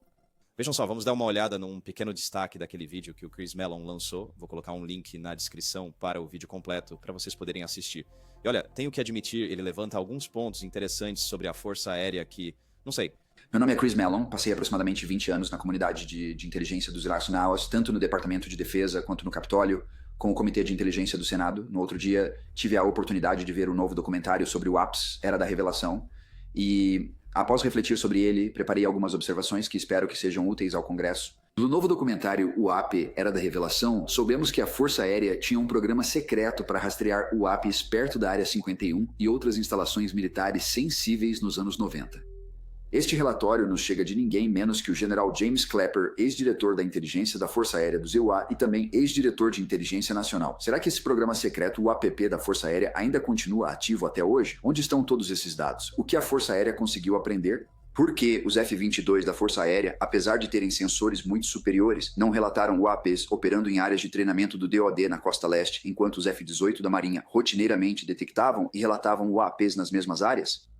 Vejam só, vamos dar uma olhada num pequeno destaque daquele vídeo que o Chris Mellon lançou. Vou colocar um link na descrição para o vídeo completo, para vocês poderem assistir. E olha, tenho que admitir, ele levanta alguns pontos interessantes sobre a Força Aérea que, não sei. Meu nome é Chris Mellon, passei aproximadamente 20 anos na comunidade de inteligência dos Iraçonawas, tanto no Departamento de Defesa quanto no Capitólio, com o Comitê de Inteligência do Senado. No outro dia, tive a oportunidade de ver o novo documentário sobre o APS, Era da Revelação, e após refletir sobre ele, preparei algumas observações que espero que sejam úteis ao Congresso. No novo documentário O AP Era da Revelação, soubemos que a Força Aérea tinha um programa secreto para rastrear o APs perto da Área 51 e outras instalações militares sensíveis nos anos 90. Este relatório nos chega de ninguém menos que o general James Clapper, ex-diretor da inteligência da Força Aérea do EUA e também ex-diretor de inteligência nacional. Será que esse programa secreto, o APP da Força Aérea, ainda continua ativo até hoje? Onde estão todos esses dados? O que a Força Aérea conseguiu aprender? Por que os F-22 da Força Aérea, apesar de terem sensores muito superiores, não relataram UAPs operando em áreas de treinamento do DoD na costa leste, enquanto os F-18 da Marinha rotineiramente detectavam e relatavam UAPs nas mesmas áreas?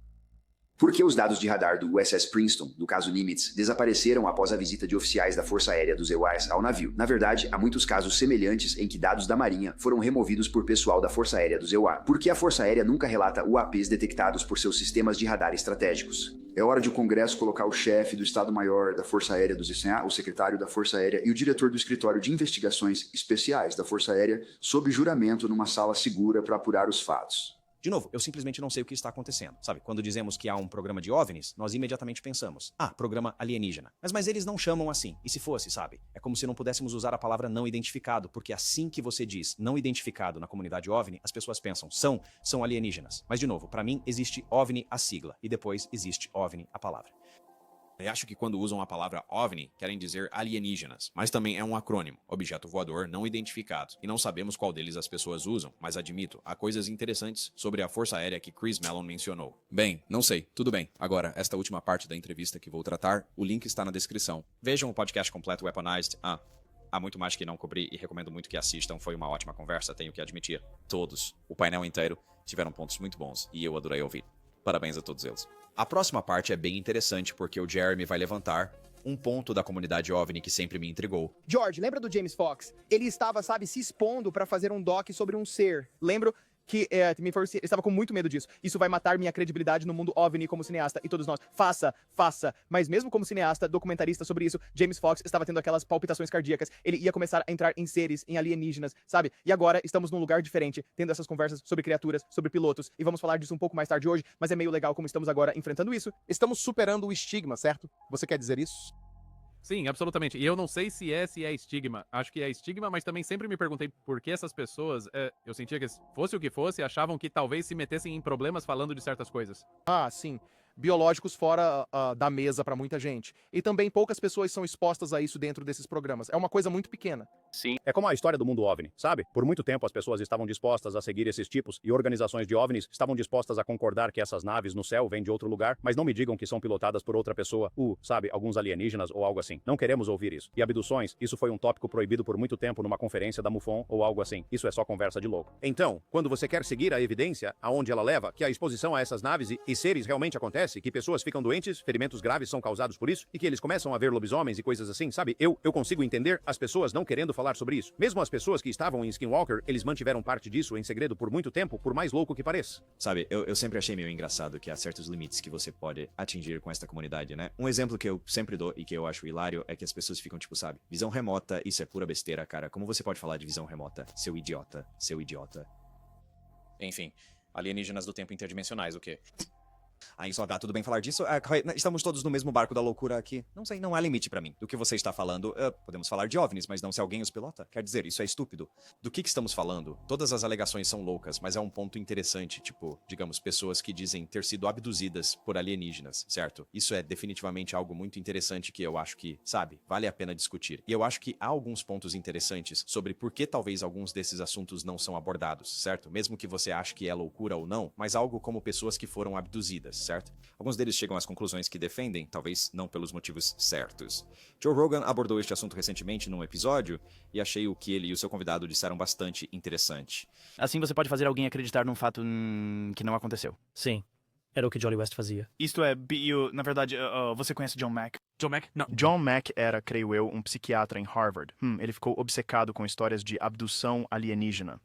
Por que os dados de radar do USS Princeton, do caso Nimitz, desapareceram após a visita de oficiais da Força Aérea dos EUAs ao navio? Na verdade, há muitos casos semelhantes em que dados da Marinha foram removidos por pessoal da Força Aérea dos EUA. Por que a Força Aérea nunca relata UAPs detectados por seus sistemas de radar estratégicos? É hora de o Congresso colocar o chefe do Estado-Maior da Força Aérea dos ICA, o secretário da Força Aérea e o diretor do Escritório de Investigações Especiais da Força Aérea sob juramento numa sala segura para apurar os fatos. De novo, eu simplesmente não sei o que está acontecendo. Sabe, quando dizemos que há um programa de OVNIs, nós imediatamente pensamos, programa alienígena. Mas eles não chamam assim. E se fosse, sabe? É como se não pudéssemos usar a palavra não identificado, porque assim que você diz não identificado na comunidade OVNI, as pessoas pensam, são alienígenas. Mas de novo, para mim existe OVNI a sigla, e depois existe OVNI a palavra. Eu acho que quando usam a palavra OVNI, querem dizer alienígenas, mas também é um acrônimo, objeto voador não identificado, e não sabemos qual deles as pessoas usam, mas admito, há coisas interessantes sobre a Força Aérea que Chris Mellon mencionou. Bem, não sei, tudo bem. Agora, esta última parte da entrevista que vou tratar, o link está na descrição. Vejam o podcast completo Weaponized. Há muito mais que não cobri e recomendo muito que assistam, foi uma ótima conversa, tenho que admitir. Todos, o painel inteiro, tiveram pontos muito bons, e eu adorei ouvir. Parabéns a todos eles. A próxima parte é bem interessante porque o Jeremy vai levantar um ponto da comunidade OVNI que sempre me intrigou. George, lembra do James Fox? Ele estava, se expondo para fazer um doc sobre um ser. Lembro que ele estava com muito medo disso. Isso vai matar minha credibilidade no mundo OVNI como cineasta. E todos nós, faça. Mas mesmo como cineasta, documentarista sobre isso, James Fox estava tendo aquelas palpitações cardíacas. Ele ia começar a entrar em seres, em alienígenas, sabe? E agora estamos num lugar diferente, tendo essas conversas sobre criaturas, sobre pilotos. E vamos falar disso um pouco mais tarde hoje, mas é meio legal como estamos agora enfrentando isso. Estamos superando o estigma, certo? Você quer dizer isso? Sim, absolutamente. E eu não sei se é estigma. Acho que é estigma, mas também sempre me perguntei por que essas pessoas, eu sentia que fosse o que fosse, achavam que talvez se metessem em problemas falando de certas coisas. Sim. Biológicos fora da mesa para muita gente. E também poucas pessoas são expostas a isso dentro desses programas. É uma coisa muito pequena. Sim. É como a história do mundo OVNI, sabe? Por muito tempo as pessoas estavam dispostas a seguir esses tipos e organizações de OVNIs estavam dispostas a concordar que essas naves no céu vêm de outro lugar, mas não me digam que são pilotadas por outra pessoa, sabe, alguns alienígenas ou algo assim. Não queremos ouvir isso. E abduções, isso foi um tópico proibido por muito tempo numa conferência da MUFON ou algo assim. Isso é só conversa de louco. Então, quando você quer seguir a evidência, aonde ela leva, que a exposição a essas naves e seres realmente acontece, que pessoas ficam doentes, ferimentos graves são causados por isso, e que eles começam a ver lobisomens e coisas assim, sabe? Eu consigo entender as pessoas não querendo falar sobre isso. Mesmo as pessoas que estavam em Skinwalker, eles mantiveram parte disso em segredo por muito tempo, por mais louco que pareça. Sabe, eu sempre achei meio engraçado que há certos limites que você pode atingir com esta comunidade, né? Um exemplo que eu sempre dou e que eu acho hilário é que as pessoas ficam tipo, sabe, visão remota, isso é pura besteira, cara. Como você pode falar de visão remota? Seu idiota. Enfim, alienígenas do tempo interdimensionais, o quê? Aí só tudo bem falar disso. Estamos todos no mesmo barco da loucura aqui. Não sei, não há limite pra mim. Do que você está falando, podemos falar de OVNIs, mas não se alguém os pilota. Quer dizer, isso é estúpido. Do que estamos falando? Todas as alegações são loucas, mas é um ponto interessante, tipo, digamos, pessoas que dizem ter sido abduzidas por alienígenas, certo? Isso é definitivamente algo muito interessante que eu acho que, sabe, vale a pena discutir. E eu acho que há alguns pontos interessantes sobre por que talvez alguns desses assuntos não são abordados, certo? Mesmo que você ache que é loucura ou não, mas algo como pessoas que foram abduzidas, certo? Alguns deles chegam às conclusões que defendem, talvez não pelos motivos certos. Joe Rogan abordou este assunto recentemente num episódio e achei o que ele e o seu convidado disseram bastante interessante. Assim você pode fazer alguém acreditar num fato que não aconteceu. Sim. Era o que Jolly West fazia. Isto é, na verdade, você conhece John Mack? John Mack? Não. John Mack era, creio eu, um psiquiatra em Harvard. Ele ficou obcecado com histórias de abdução alienígena.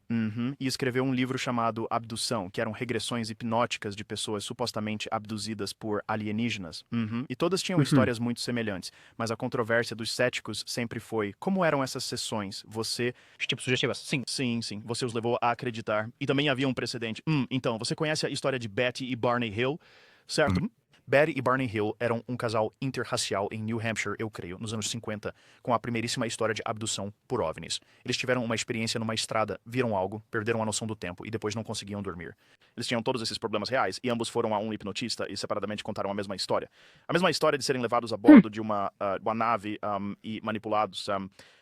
E escreveu um livro chamado Abdução, que eram regressões hipnóticas de pessoas supostamente abduzidas por alienígenas. E todas tinham histórias muito semelhantes. Mas a controvérsia dos céticos sempre foi: como eram essas sessões? Você... Tipo sugestivas? Sim. Sim. Você os levou a acreditar. E também havia um precedente. Então, você conhece a história de Betty e Barney Hill, certo? Betty e Barney Hill eram um casal interracial em New Hampshire, eu creio, nos anos 50, com a primeiríssima história de abdução por OVNIs. Eles tiveram uma experiência numa estrada, viram algo, perderam a noção do tempo e depois não conseguiam dormir. Eles tinham todos esses problemas reais e ambos foram a um hipnotista e separadamente contaram a mesma história. A mesma história de serem levados a bordo de uma nave e manipulados.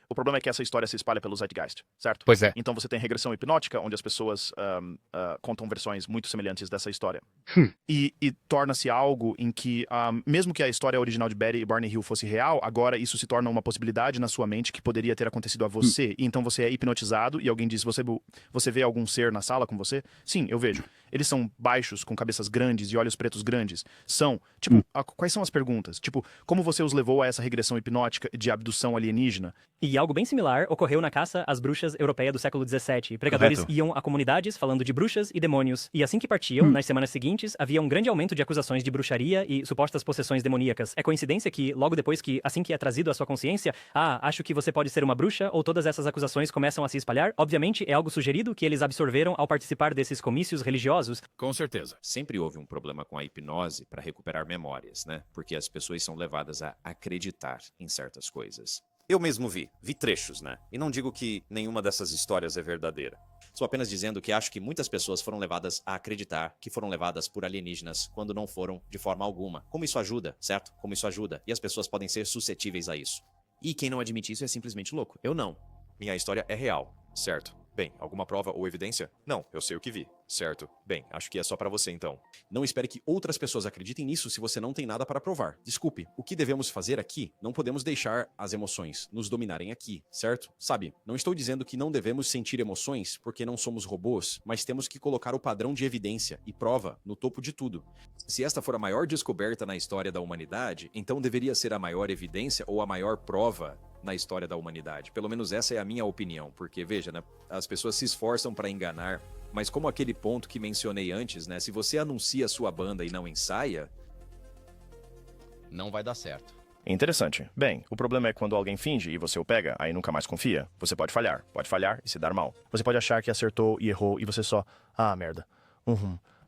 O problema é que essa história se espalha pelo Zeitgeist, certo? Pois é. Então você tem regressão hipnótica, onde as pessoas contam versões muito semelhantes dessa história. E torna-se algo em que, mesmo que a história original de Betty e Barney Hill fosse real, agora isso se torna uma possibilidade na sua mente que poderia ter acontecido a você. E então você é hipnotizado e alguém diz: você vê algum ser na sala com você? Sim, eu vejo. Eles são baixos, com cabeças grandes e olhos pretos grandes. São, tipo, quais são as perguntas? Tipo, como você os levou a essa regressão hipnótica de abdução alienígena? E algo bem similar ocorreu na caça às bruxas europeia do século XVII. Pregadores iam a comunidades falando de bruxas e demônios. E assim que partiam, nas semanas seguintes, havia um grande aumento de acusações de bruxaria e supostas possessões demoníacas. É coincidência que, logo depois que, assim que é trazido à sua consciência, acho que você pode ser uma bruxa, ou todas essas acusações começam a se espalhar? Obviamente, é algo sugerido que eles absorveram ao participar desses comícios religiosos. Com certeza. Sempre houve um problema com a hipnose para recuperar memórias, né? Porque as pessoas são levadas a acreditar em certas coisas. Eu mesmo vi trechos, né? E não digo que nenhuma dessas histórias é verdadeira. Estou apenas dizendo que acho que muitas pessoas foram levadas a acreditar que foram levadas por alienígenas quando não foram de forma alguma. Como isso ajuda, certo? Como isso ajuda. E as pessoas podem ser suscetíveis a isso. E quem não admite isso é simplesmente louco. Eu não. Minha história é real, certo? Bem, alguma prova ou evidência? Não, eu sei o que vi, certo? Bem, acho que é só pra você então. Não espere que outras pessoas acreditem nisso se você não tem nada para provar. Desculpe, o que devemos fazer aqui? Não podemos deixar as emoções nos dominarem aqui, certo? Sabe, não estou dizendo que não devemos sentir emoções porque não somos robôs, mas temos que colocar o padrão de evidência e prova no topo de tudo. Se esta for a maior descoberta na história da humanidade, então deveria ser a maior evidência ou a maior prova na história da humanidade. Pelo menos essa é a minha opinião, porque, veja, né, as pessoas se esforçam para enganar, mas como aquele ponto que mencionei antes, né, se você anuncia a sua banda e não ensaia, não vai dar certo. Interessante. Bem, o problema é quando alguém finge e você o pega, aí nunca mais confia. Você pode falhar e se dar mal. Você pode achar que acertou e errou e você só, merda.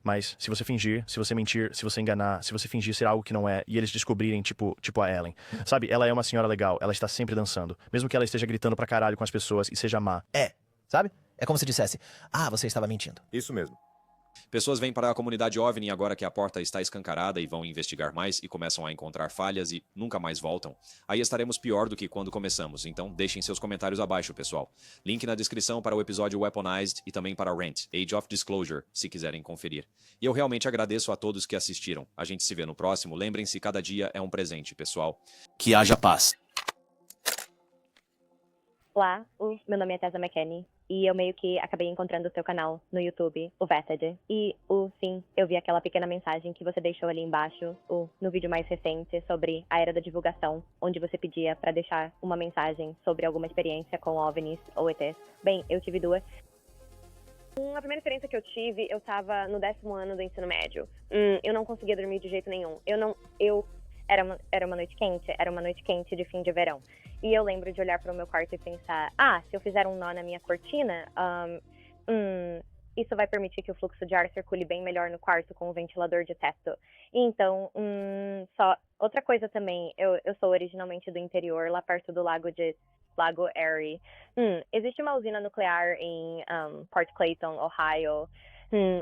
Mas se você fingir, se você mentir, se você enganar, se você fingir ser algo que não é, e eles descobrirem, tipo a Ellen. Sabe, ela é uma senhora legal, ela está sempre dançando. Mesmo que ela esteja gritando pra caralho com as pessoas e seja má. Sabe? É como se dissesse: você estava mentindo. Isso mesmo. Pessoas vêm para a comunidade OVNI agora que a porta está escancarada e vão investigar mais e começam a encontrar falhas e nunca mais voltam. Aí estaremos pior do que quando começamos, então deixem seus comentários abaixo, pessoal. Link na descrição para o episódio Weaponized e também para Rent, Age of Disclosure, se quiserem conferir. E eu realmente agradeço a todos que assistiram. A gente se vê no próximo. Lembrem-se, cada dia é um presente, pessoal. Que haja paz. Olá, meu nome é Tessa McKenney e eu meio que acabei encontrando o seu canal no YouTube, o Vetted. E sim, eu vi aquela pequena mensagem que você deixou ali embaixo, no vídeo mais recente sobre a era da divulgação, onde você pedia pra deixar uma mensagem sobre alguma experiência com OVNIs ou ETs. Bem, eu tive duas. A primeira experiência que eu tive, eu tava no 10º ano do ensino médio. Eu não conseguia dormir de jeito nenhum. Era uma noite quente de fim de verão. E eu lembro de olhar para o meu quarto e pensar, se eu fizer um nó na minha cortina, isso vai permitir que o fluxo de ar circule bem melhor no quarto com o ventilador de teto. E então, só outra coisa também, eu sou originalmente do interior, lá perto do Lago Erie. Existe uma usina nuclear em Port Clayton, Ohio.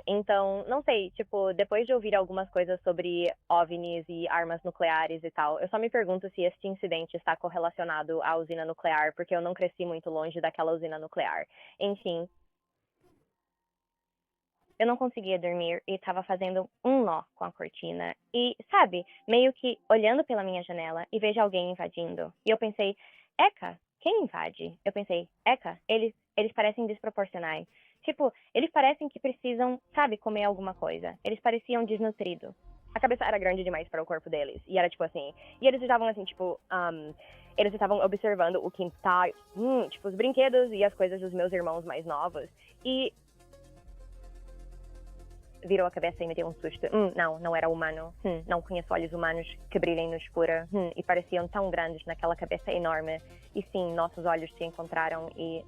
Então, não sei, tipo, depois de ouvir algumas coisas sobre OVNIs e armas nucleares e tal, eu só me pergunto se este incidente está correlacionado à usina nuclear, porque eu não cresci muito longe daquela usina nuclear. Enfim, eu não conseguia dormir e estava fazendo um nó com a cortina. E, sabe, meio que olhando pela minha janela e vejo alguém invadindo. E eu pensei, Eka, quem invade? Eu pensei, Eka, eles parecem desproporcionais. Tipo, eles parecem que precisam, sabe, comer alguma coisa. Eles pareciam desnutridos. A cabeça era grande demais para o corpo deles. E era tipo assim. E eles estavam assim, tipo. Eles estavam observando o quintal, tipo, os brinquedos e as coisas dos meus irmãos mais novos. E. Virou a cabeça e me deu um susto. Não era humano. Não conheço olhos humanos que brilhem no escuro. E pareciam tão grandes naquela cabeça enorme. E sim, nossos olhos se encontraram e.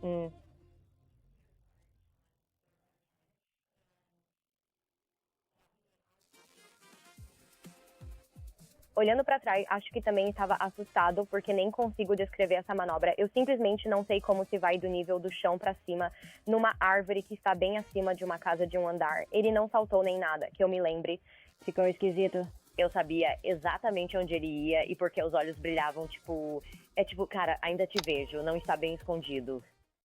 Olhando para trás, acho que também estava assustado, porque nem consigo descrever essa manobra. Eu simplesmente não sei como se vai do nível do chão para cima, numa árvore que está bem acima de uma casa de um andar. Ele não saltou nem nada, que eu me lembre. Ficou esquisito. Eu sabia exatamente onde ele ia e porque os olhos brilhavam, tipo... É tipo, cara, ainda te vejo, não está bem escondido.